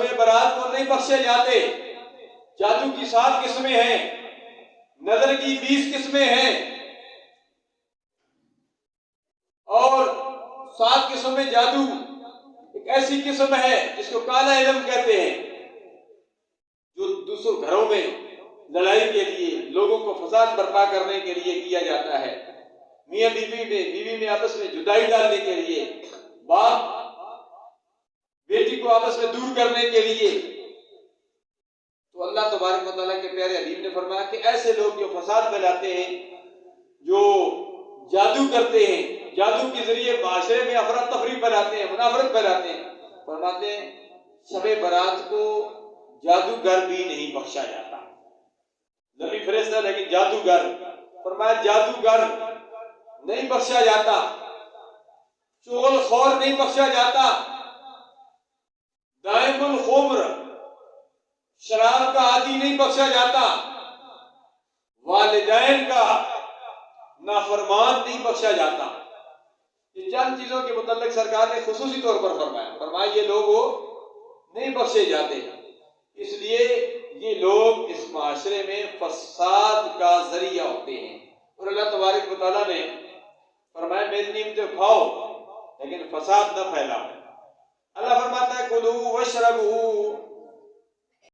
शब बारात को नहीं बख्शे जाते। जादू की 7 किस्में हैं, नजर की 20 किस्में हैं, और 7 किस्मों में जादू एक ऐसी किस्म है जिसको काला इल्म कहते हैं, जो दूसरों घरों में लड़ाई के लिए, लोगों को फसाद बर्पा करने के लिए किया जाता है। मियां बीवी में आपस में जुदाई डालने के लिए, बाप बेटी को आपस में दूर करने के लिए। तो अल्लाह तबारक व तआला के प्यारे हबीब ने फरमाया कि ऐसे लोग जो फसाद फैलाते हैं, जो जादू करते हैं, जादू के जरिए माशरे में अफरा तफरी फैलाते हैं, मुनाफरत फैलाते हैं, फरमाते हैं शबे बारात को जादूगर भी नहीं बख्शा जाता। नबी फरिश्ता लेकिन जादूगर, फरमाया जादूगर नहीं बख्शा जाता, चुगलखोर नहीं बख्शा जाता, दाइमुल खुम्र शराब का आदि नहीं बख्शा जाता, वालिदैन का नाफरमान नहीं बख्शा जाता। ये चंद चीजों के मुतल्लिक सरकार ने खुसूसी तौर पर फरमाया ये लोग वो नहीं बख्शे जाते। इसलिए ये लोग इस माशरे में फसाद का जरिया होते हैं। और अल्लाह तबारक व तआला ने फरमाया मेरी नियमतें खाओ लेकिन फसाद न फैलाओ। अल्लाह फरमाता है कुलू वशरबू